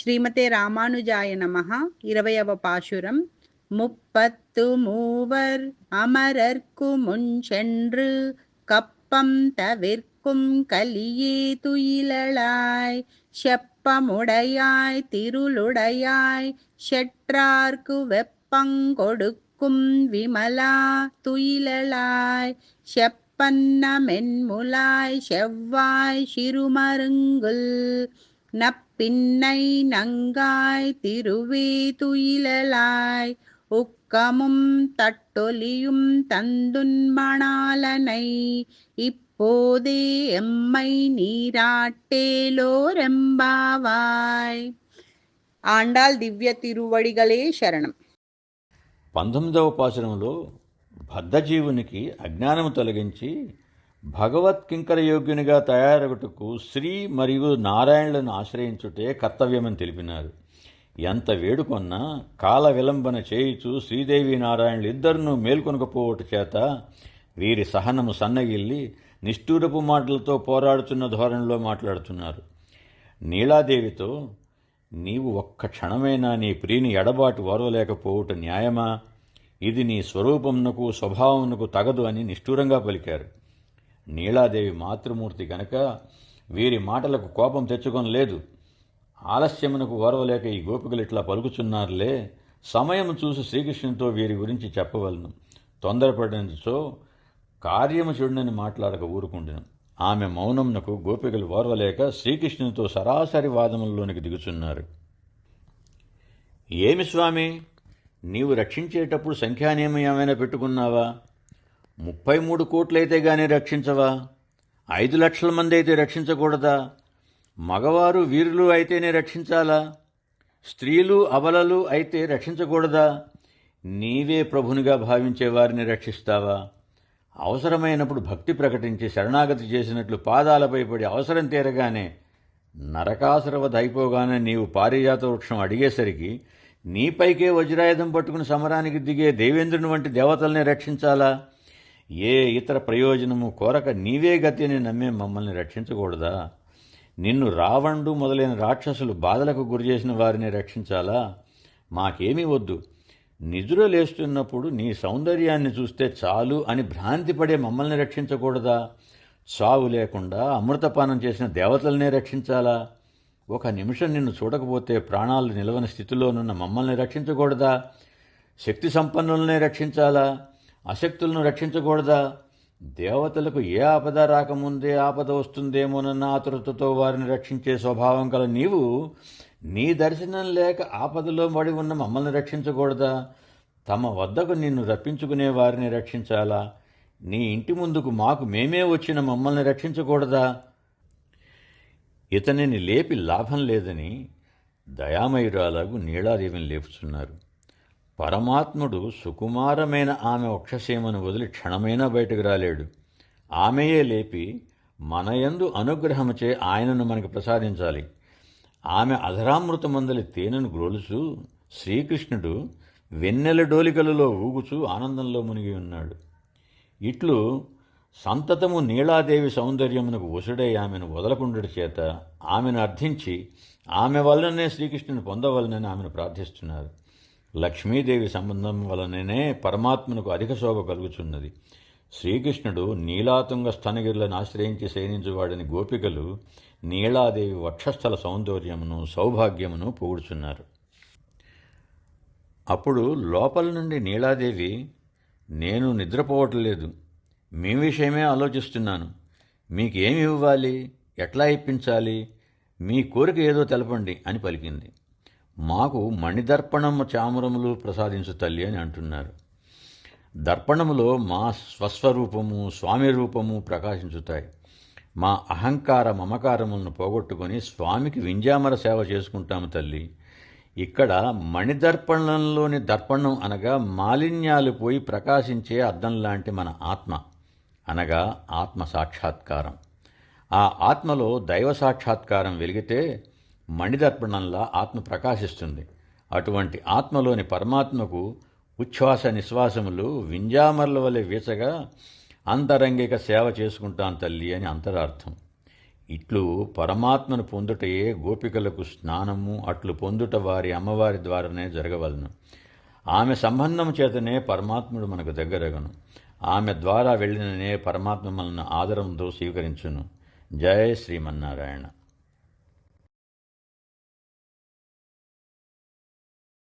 శ్రీమతే రామానుజాయ నమః. 20వ పాశురం. முப்பத்து மூவர் அமரர்க்கு முன்சென்று கப்பம் தவிர்க்கும் கலியே துயிலளாய் செப்பமுடையாய் திருளுடையாய் செற்றார்க்கு வெப்பங்கொடுக்கும் விமலா துயிலளாய் செப்பன்ன மென்முலாய் செவ்வாய் சிறுமருங்குல் நப்பின்னை நங்காய் திருவே துயிலளாய் உக்கமும் தட்டொலியும் தந்துன்மணாலனை இப்போதே எம்மை நீராட்டேலோரெంబావాయ్. ఆండాళ్ దివ్య తిరువడిగలే శరణం. 19వ పాశురంలో బద్ధజీవునికి అజ్ఞానము తొలగించి భగవత్ కింకరయోగ్యునిగా తయారగుటకు శ్రీ మరియు నారాయణులను ఆశ్రయించుటే కర్తవ్యమని తెలిపినారు. ఎంత వేడుకొన్నా కాల విలంబన చేయుచు శ్రీదేవి నారాయణులు ఇద్దరును మేల్కొనకపోవట చేత వీరి సహనము సన్నగిల్లి నిష్ఠూరపు మాటలతో పోరాడుతున్న ధోరణిలో మాట్లాడుతున్నారు. నీలాదేవితో, నీవు ఒక్క క్షణమైనా నీ ప్రియుని ఎడబాటు ఓర్వలేకపోవుట న్యాయమా? ఇది నీ స్వరూపమునకు స్వభావమునకు తగదు అని నిష్ఠూరంగా పలికారు. నీలాదేవి మాతృమూర్తి గనక వీరి మాటలకు కోపం తెచ్చుకొనలేదు. ఆలస్యమునకు ఓర్వలేక ఈ గోపికలు ఇట్లా పలుకుచున్నారులే, సమయం చూసి శ్రీకృష్ణునితో వీరి గురించి చెప్పవలను, తొందరపడినచో కార్యము చెడునని మాట్లాడక ఊరుకుంటును. ఆమె మౌనమునకు గోపికలు ఓర్వలేక శ్రీకృష్ణునితో సరాసరి వాదముల్లోనికి దిగుచున్నారు. ఏమి స్వామి, నీవు రక్షించేటప్పుడు సంఖ్యానియమం ఏమైనా పెట్టుకున్నావా? 33 కోట్లయితే గానీ రక్షించవా? 5 లక్షల మంది అయితే రక్షించకూడదా? మగవారు వీరులు అయితేనే రక్షించాలా? స్త్రీలు అబలలు అయితే రక్షించకూడదా? నీవే ప్రభునిగా భావించే వారిని రక్షిస్తావా? అవసరమైనప్పుడు భక్తి ప్రకటించి శరణాగతి చేసినట్లు పాదాలపై పడి అవసరం తీరగానే నరకాసురవధ అయిపోగానే నీవు పారిజాత వృక్షం అడిగేసరికి నీపైకే వజ్రాయుధం పట్టుకుని సమరానికి దిగే దేవేంద్రుని వంటి దేవతల్ని రక్షించాలా? ఏ ఇతర ప్రయోజనము కోరక నీవే గతి అని నమ్మే మమ్మల్ని రక్షించకూడదా? నిన్ను రావణుడు మొదలైన రాక్షసులు బాధలకు గురిచేసిన వారిని రక్షించాలా? మాకేమీ వద్దు. నిద్ర లేస్తున్నప్పుడు నీ సౌందర్యాన్ని చూస్తే చాలు అని భ్రాంతిపడే మమ్మల్ని రక్షించకూడదా? చావు లేకుండా అమృతపానం చేసిన దేవతలనే రక్షించాలా? ఒక నిమిషం నిన్ను చూడకపోతే ప్రాణాలు నిలవని స్థితిలోనున్న మమ్మల్ని రక్షించకూడదా? శక్తి సంపన్నులనే రక్షించాలా? అశక్తులను రక్షించకూడదా? దేవతలకు ఏ ఆపద రాకముందే ఆపద వస్తుందేమోనన్న ఆతురతతో వారిని రక్షించే స్వభావం కల నీవు నీ దర్శనం లేక ఆపదలో పడి ఉన్న మమ్మల్ని రక్షించకూడదా? తమ వద్దకు నిన్ను రప్పించుకునే వారిని రక్షించాలా? నీ ఇంటి ముందుకు మాకు మేమే వచ్చిన మమ్మల్ని రక్షించకూడదా? ఇతనిని లేపి లాభం లేదని దయామయురాలకు నీలాదేవిని లేపుతున్నారు. పరమాత్ముడు సుకుమారమైన ఆమె వక్షసీమను వదిలి క్షణమైనా బయటకు రాలేడు. ఆమెయే లేపి మనయందు అనుగ్రహముచే ఆయనను మనకు ప్రసాదించాలి. ఆమె అధరామృతమందలి తేనెను గ్రోలుచూ శ్రీకృష్ణుడు వెన్నెల డోలికలలో ఊగుచూ ఆనందంలో మునిగి ఉన్నాడు. ఇట్లు సంతతము నీలాదేవి సౌందర్యమునకు వసుడై ఆమెను వదలకుండుట చేత ఆమెను అర్థించి ఆమె వలననే శ్రీకృష్ణుని పొందవలనని ఆమెను ప్రార్థిస్తున్నారు. లక్ష్మీదేవి సంబంధం వలననే పరమాత్మను అధిక శోభ కలుగుచున్నది. శ్రీకృష్ణుడు నీలాతుంగ స్తనగిరులను ఆశ్రయించి శయనించువాడని గోపికలు నీలాదేవి వక్షస్థల సౌందర్యమును సౌభాగ్యమును పొగుడుచున్నారు. అప్పుడు లోపల నుండి నీలాదేవి, నేను నిద్రపోవట్లేదు, మీ విషయమే ఆలోచిస్తున్నాను. మీకేమి ఇవ్వాలి, ఎట్లా ఇప్పించాలి, మీ కోరిక ఏదో తెలపండి అని పలికింది. మాకు మణిదర్పణము చామరములు ప్రసాదించు తల్లి అని అంటున్నారు. దర్పణములో మా స్వస్వరూపము స్వామి రూపము ప్రకాశించుతాయి. మా అహంకార మమకారములను పోగొట్టుకొని స్వామికి వింజామర సేవ చేసుకుంటాము తల్లి. ఇక్కడ మణిదర్పణంలోని దర్పణం అనగా మాలిన్యాలు పోయి ప్రకాశించే అద్దం లాంటి మన ఆత్మ, అనగా ఆత్మ సాక్షాత్కారం. ఆ ఆత్మలో దైవ సాక్షాత్కారం వెలిగితే మణిదర్పణంలా ఆత్మ ప్రకాశిస్తుంది. అటువంటి ఆత్మలోని పరమాత్మకు ఉచ్ఛ్వాస నిశ్వాసములు వింజామర్ల వలె వీచగా అంతరంగిక సేవ చేసుకుంటాను తల్లి అని అంతరార్థం. ఇట్లు పరమాత్మను పొందుటయే గోపికలకు స్నానము, అట్లు పొందుట వారి అమ్మవారి ద్వారానే జరగవలను. ఆమె సంబంధం చేతనే పరమాత్ముడు మనకు దగ్గరగను. ఆమె ద్వారా వెళ్ళిననే పరమాత్మ మనల్ని ఆదరంతో స్వీకరించును. జయ శ్రీమన్నారాయణ.